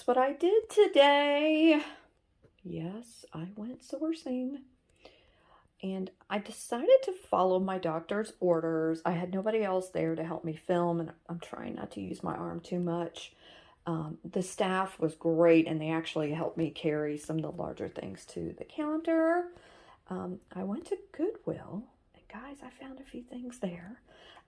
guess what I did today? Yes, I went sourcing. And I decided to follow my doctor's orders. I had nobody else there to help me film, and I'm trying not to use my arm too much. The staff was great, and they actually helped me carry some of the larger things to the counter. I went to Goodwill, and guys, I found a few things there.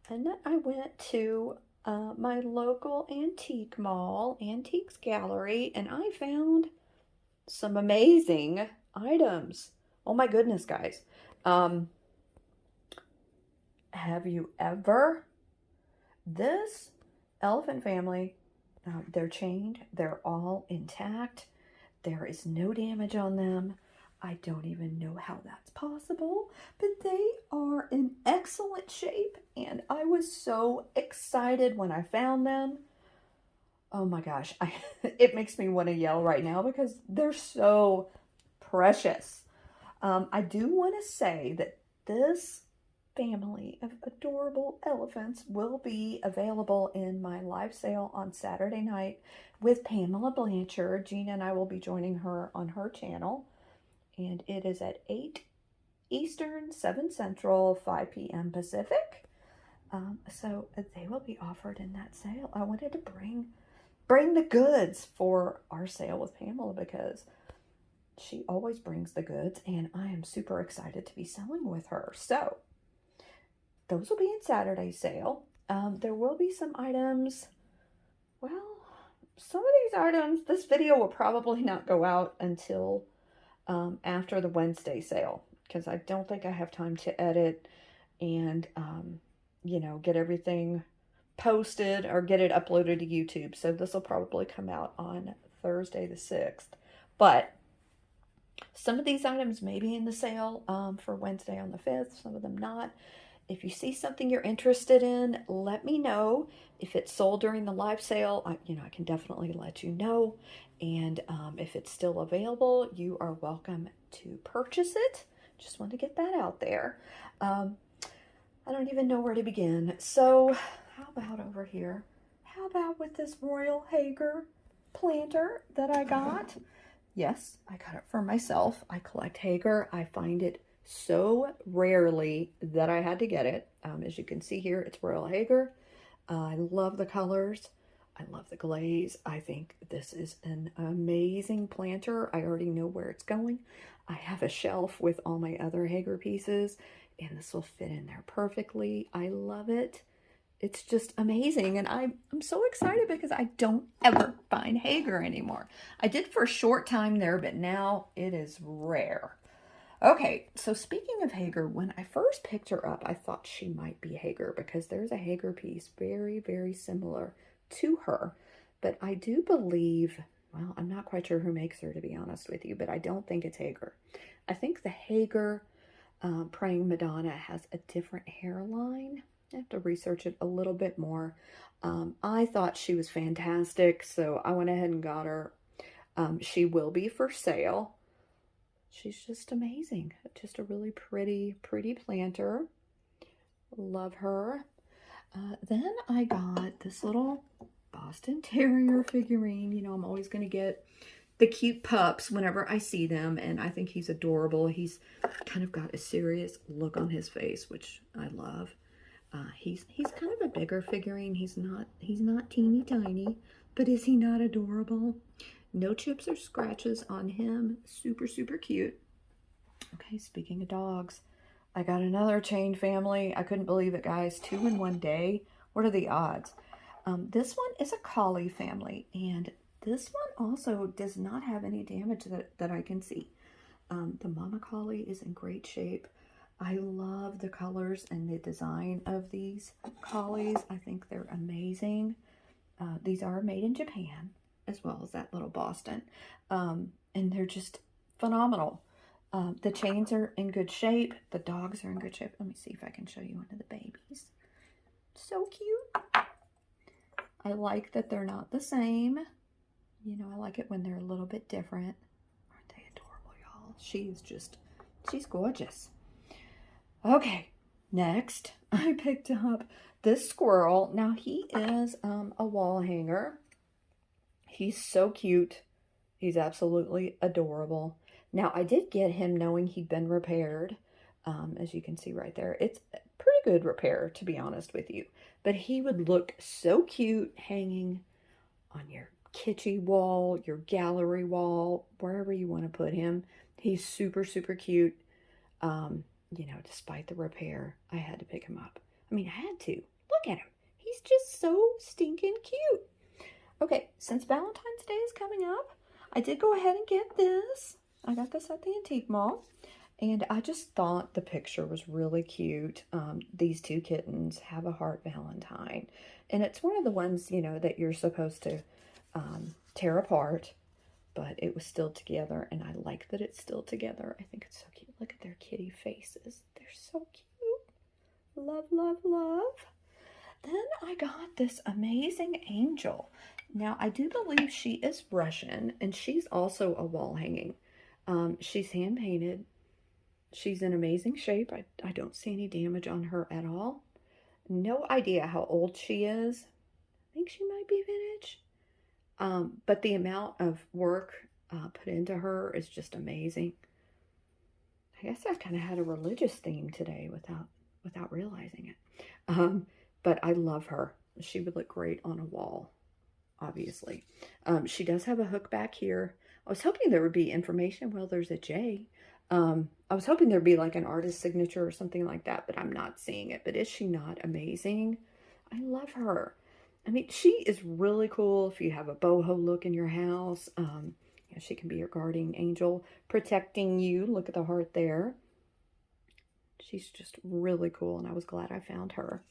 And then I went to my local antique mall, Antiques Gallery, and I found some amazing items. Oh my goodness, guys. Have you ever, this elephant family, they're chained, they're all intact, there is no damage on them. I don't even know how that's possible, but they are in excellent shape, and I was so excited when I found them. Oh my gosh, it makes me want to yell right now because they're so precious. I do want to say that this family of adorable elephants will be available in my live sale on Saturday night with Pamela Blanchard. Gina and I will be joining her on her channel, and it is at 8 Eastern, 7 Central, 5 p.m. Pacific. So they will be offered in that sale. I wanted to bring the goods for our sale with Pamela because she always brings the goods, and I am super excited to be selling with her. So those will be in Saturday's sale. There will be some items. Well, some of these items, this video will probably not go out until after the Wednesday sale because I don't think I have time to edit and, you know, get everything posted or get it uploaded to YouTube. So this will probably come out on Thursday the 6th. But some of these items may be in the sale for Wednesday on the 5th, some of them not. If you see something you're interested in, let me know. If it's sold during the live sale, I can definitely let you know. And if it's still available, you are welcome to purchase it. Just want to get that out there. I don't even know where to begin. So how about over here? How about with this Royal Haeger planter that I got? Yes, I got it for myself. I collect Haeger. I find it so rarely that I had to get it. As you can see here, it's Royal Haeger. I love the colors. I love the glaze. I think this is an amazing planter. I already know where it's going. I have a shelf with all my other Haeger pieces, and this will fit in there perfectly. I love it. It's just amazing, and I'm so excited because I don't ever find Haeger anymore. I did for a short time there, but now it is rare. Okay, so speaking of Haeger, when I first picked her up, I thought she might be Haeger because there's a Haeger piece very, very similar to her. But I do believe, well, I'm not quite sure who makes her, to be honest with you, but I don't think it's Haeger. I think the Haeger Praying Madonna has a different hairline. I have to research it a little bit more. I thought she was fantastic, so I went ahead and got her. She will be for sale. She's just amazing. Just a really pretty planter. Love her. Then I got this little Boston Terrier figurine. You know, I'm always going to get the cute pups whenever I see them, and I think he's adorable. He's kind of got a serious look on his face, which I love. He's kind of a bigger figurine. He's not teeny tiny, but is he not adorable? No chips or scratches on him. Super, super cute. Okay, speaking of dogs, I got another chained family. I couldn't believe it, guys. 2 in one day. What are the odds? This one is a collie family, and this one also does not have any damage that I can see. The mama collie is in great shape. I love the colors and the design of these collies. I think they're amazing. These are made in Japan, as well as that little Boston. And they're just phenomenal. The chains are in good shape. The dogs are in good shape. Let me see if I can show you one of the babies. So cute. I like that they're not the same. You know, I like it when they're a little bit different. Aren't they adorable, y'all? She's gorgeous. Okay, next I picked up this squirrel. Now he is a wall hanger. He's so cute. He's absolutely adorable. Now, I did get him knowing he'd been repaired. As you can see right there, it's a pretty good repair, to be honest with you. But he would look so cute hanging on your kitschy wall, your gallery wall, wherever you want to put him. He's super, super cute. You know, despite the repair, I had to pick him up. I mean, I had to. Look at him. He's just so stinking cute. Okay, since Valentine's Day is coming up, I did go ahead and get this. I got this at the antique mall. And I just thought the picture was really cute. These two kittens have a heart Valentine. And it's one of the ones, you know, that you're supposed to tear apart. But it was still together. And I like that it's still together. I think it's so cute. Look at their kitty faces. They're so cute. Love, love, love. Then I got this amazing angel. Now, I do believe she is Russian. And she's also a wall hanging. She's hand-painted. She's in amazing shape. I don't see any damage on her at all. No idea how old she is. I think she might be vintage. But the amount of work put into her is just amazing. I guess I kind of had a religious theme today without realizing it. But I love her. She would look great on a wall, obviously. She does have a hook back here. I was hoping there would be information. Well, there's a J. I was hoping there'd be like an artist signature or something like that, but I'm not seeing it. But is she not amazing? I love her. I mean, she is really cool if you have a boho look in your house. You know, she can be your guardian angel protecting you. Look at the heart there. She's just really cool, and I was glad I found her.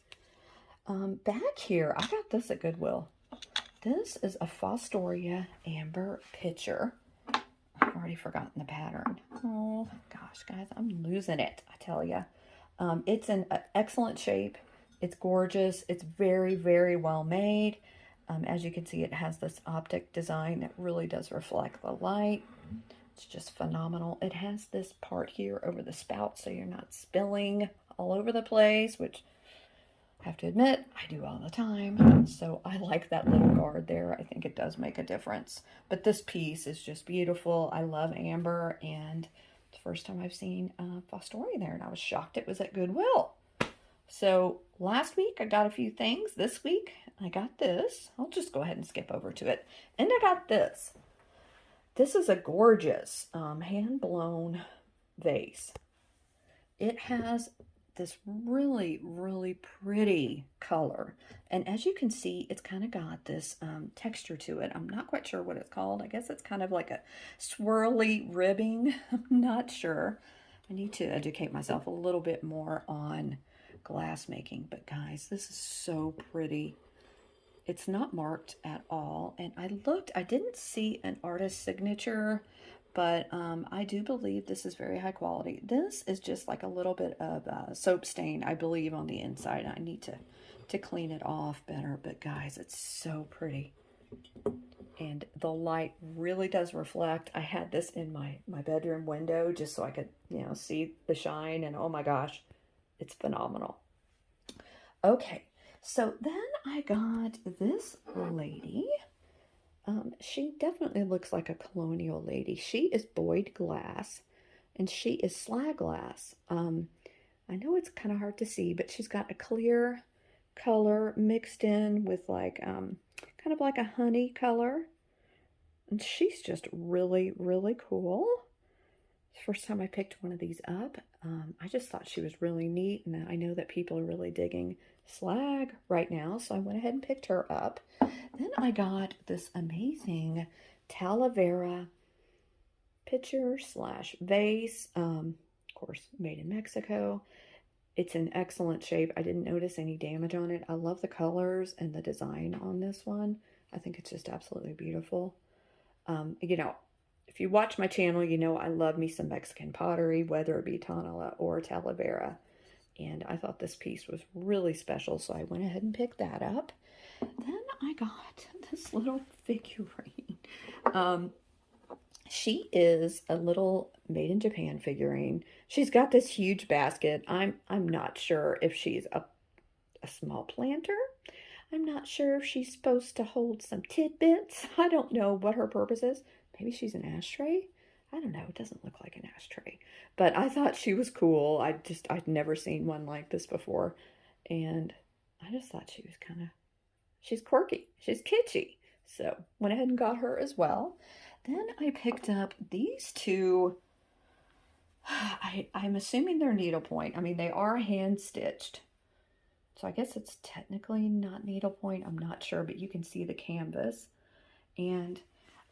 Back here, I got this at Goodwill. This is a Fostoria amber pitcher. I've already forgotten the pattern. Oh, gosh, guys, I'm losing it, I tell you. It's in excellent shape. It's gorgeous. It's very, very well made. As you can see, it has this optic design that really does reflect the light. It's just phenomenal. It has this part here over the spout so you're not spilling all over the place, which I have to admit, I do all the time. So I like that little guard there. I think it does make a difference. But this piece is just beautiful. I love amber, and it's the first time I've seen Fostoria there, and I was shocked it was at Goodwill. So last week I got a few things. This week I got this. I'll just go ahead and skip over to it. And I got this. This is a gorgeous hand-blown vase. It has this really, really pretty color. And as you can see, it's kind of got this texture to it. I'm not quite sure what it's called. I guess it's kind of like a swirly ribbing. I'm not sure. I need to educate myself a little bit more on glass making. But guys, this is so pretty. It's not marked at all. And I looked, I didn't see an artist signature, but I do believe this is very high quality. This is just like a little bit of soap stain, I believe, on the inside. I need to clean it off better. But guys, it's so pretty. And the light really does reflect. I had this in my bedroom window just so I could, you know, see the shine. And oh my gosh, it's phenomenal. Okay, so then I got this lady. She definitely looks like a colonial lady. She is Boyd glass, and she is slag glass. I know it's kind of hard to see, but she's got a clear color mixed in with like kind of like a honey color. And she's just really, really cool. First time I picked one of these up, I just thought she was really neat, and I know that people are really digging slag right now, so I went ahead and picked her up. Then I got this amazing Talavera pitcher / vase, of course, made in Mexico. It's in excellent shape. I didn't notice any damage on it. I love the colors and the design on this one. I think it's just absolutely beautiful. You know, if you watch my channel, you know I love me some Mexican pottery, whether it be Tonala or Talavera. And I thought this piece was really special, so I went ahead and picked that up. Then I got this little figurine. She is a little made in Japan figurine. She's got this huge basket. I'm not sure if she's a small planter. I'm not sure if she's supposed to hold some tidbits. I don't know what her purpose is. Maybe she's an ashtray? I don't know. It doesn't look like an ashtray. But I thought she was cool. I'd never seen one like this before. And I just thought she was she's quirky. She's kitschy. So went ahead and got her as well. Then I picked up these two. I'm assuming they're needlepoint. I mean, they are hand stitched. So I guess it's technically not needlepoint. I'm not sure, but you can see the canvas. And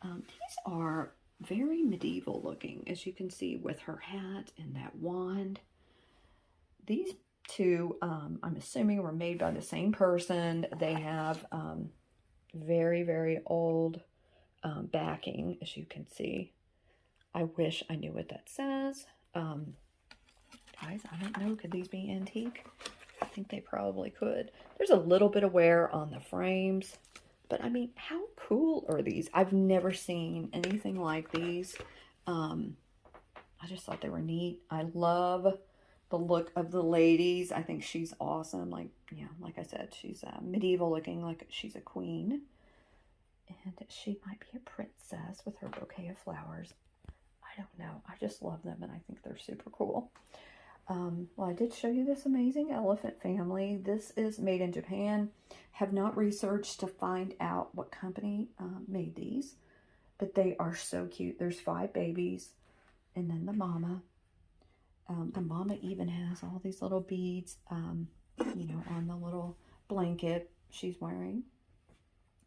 these are very medieval looking, as you can see with her hat and that wand. These two, I'm assuming, were made by the same person. They have very, very old backing, as you can see. I wish I knew what that says. Guys, I don't know. Could these be antique? I think they probably could. There's a little bit of wear on the frames. But, I mean, how cool are these? I've never seen anything like these. I just thought they were neat. I love the look of the ladies. I think she's awesome. Like, yeah, like I said, she's medieval looking, like she's a queen. And she might be a princess with her bouquet of flowers. I don't know. I just love them, and I think they're super cool. Well, I did show you this amazing elephant family. This is made in Japan. Have not researched to find out what company made these, but they are so cute. There's 5 babies, and then the mama. The mama even has all these little beads, you know, on the little blanket she's wearing.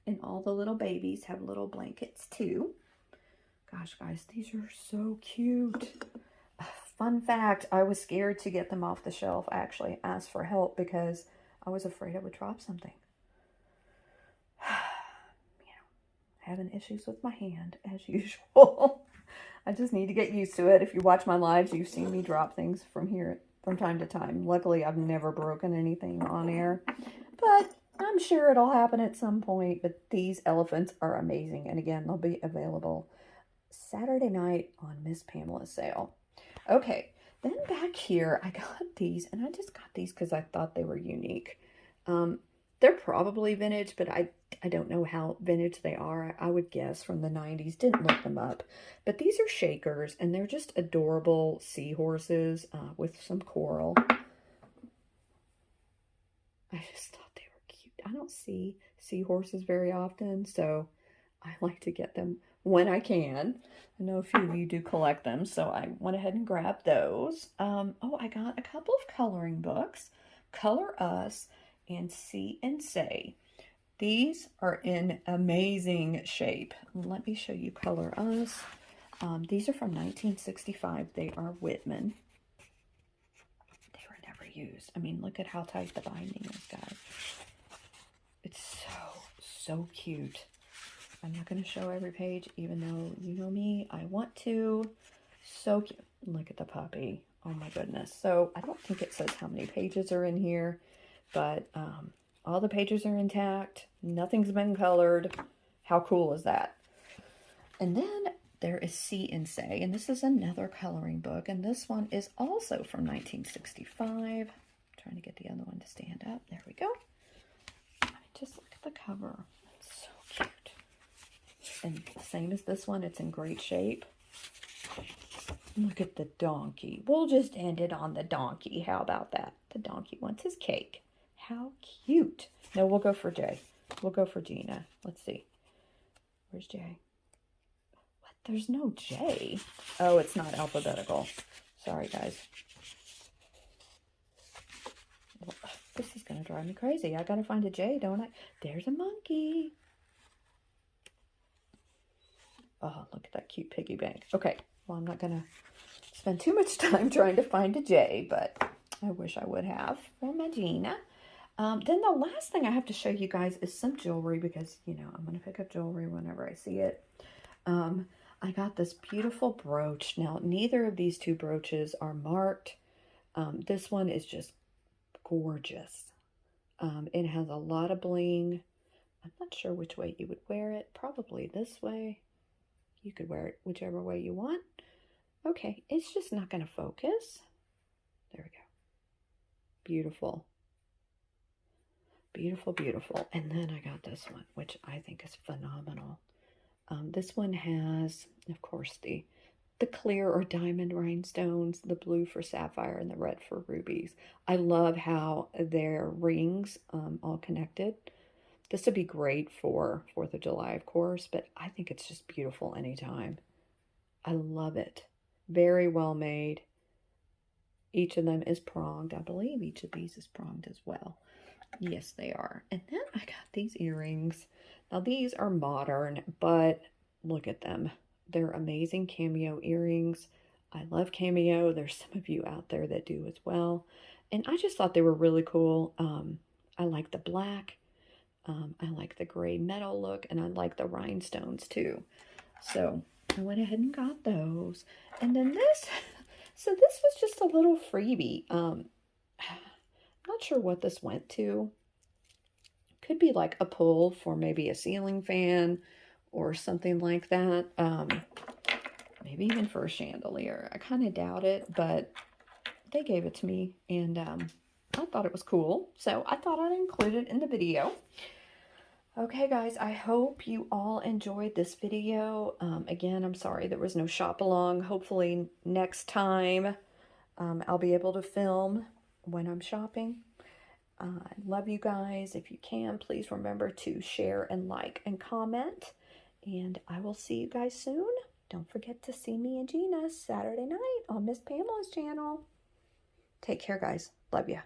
And all the little babies have little blankets too. Gosh, guys, these are so cute. Fun fact, I was scared to get them off the shelf. I actually asked for help because I was afraid I would drop something. You know, having issues with my hand as usual. I just need to get used to it. If you watch my lives, you've seen me drop things from here from time to time. Luckily, I've never broken anything on air, but I'm sure it'll happen at some point. But these elephants are amazing. And again, they'll be available Saturday night on Miss Pamela's sale. Okay, then back here, I got these, and I just got these because I thought they were unique. They're probably vintage, but I don't know how vintage they are. I would guess from the 90s. Didn't look them up. But these are shakers, and they're just adorable seahorses with some coral. I just thought they were cute. I don't see seahorses very often, so I like to get them when I can. I know a few of you do collect them, so I went ahead and grabbed those. Oh, I got a couple of coloring books, Color Us and See and Say. These are in amazing shape. Let me show you Color Us. These are from 1965. They are Whitman. They were never used. I mean, look at how tight the binding is, guys. It's so cute. I'm not going to show every page, even though you know me, I want to. So cute. Look at the puppy. Oh my goodness. So I don't think it says how many pages are in here, but all the pages are intact. Nothing's been colored. How cool is that? And then there is See and Say, and this is another coloring book, and this one is also from 1965. I'm trying to get the other one to stand up. There we go. I mean, just look at the cover. It's so cute. And same as this one, it's in great shape. Look at the donkey. We'll just end it on the donkey. How about that? The donkey wants his cake. How cute. No, we'll go for Jay. We'll go for Gina. Let's see. Where's Jay? What? There's no J. Oh, it's not alphabetical. Sorry, guys. This is going to drive me crazy. I got to find a J, don't I? There's a monkey. Oh, look at that cute piggy bank. Okay, well, I'm not going to spend too much time trying to find a J, but I wish I would have for my Gina. Then the last thing I have to show you guys is some jewelry because, you know, I'm going to pick up jewelry whenever I see it. I got this beautiful brooch. Now, neither of these two brooches are marked. This one is just gorgeous. It has a lot of bling. I'm not sure which way you would wear it. Probably this way. You could wear it whichever way you want. Okay, it's just not going to focus. There we go. Beautiful. Beautiful, beautiful. And then I got this one, which I think is phenomenal. This one has, of course, the clear or diamond rhinestones, the blue for sapphire and the red for rubies. I love how their rings all connected. This would be great for 4th of July, of course, but I think it's just beautiful anytime. I love it. Very well made. Each of them is pronged. I believe each of these is pronged as well. Yes, they are. And then I got these earrings. Now, these are modern, but look at them. They're amazing cameo earrings. I love cameo. There's some of you out there that do as well. And I just thought they were really cool. I like the black. I like the gray metal look, and I like the rhinestones too. So I went ahead and got those. And then this, so this was just a little freebie. Not sure what this went to. Could be like a pull for maybe a ceiling fan or something like that. Maybe even for a chandelier. I kind of doubt it, but they gave it to me, and I thought it was cool. So I thought I'd include it in the video. Okay, guys, I hope you all enjoyed this video. Again, I'm sorry there was no shop along. Hopefully next time I'll be able to film when I'm shopping. I love you guys. If you can, please remember to share and like and comment. And I will see you guys soon. Don't forget to see me and Gina Saturday night on Miss Pamela's channel. Take care, guys. Love ya.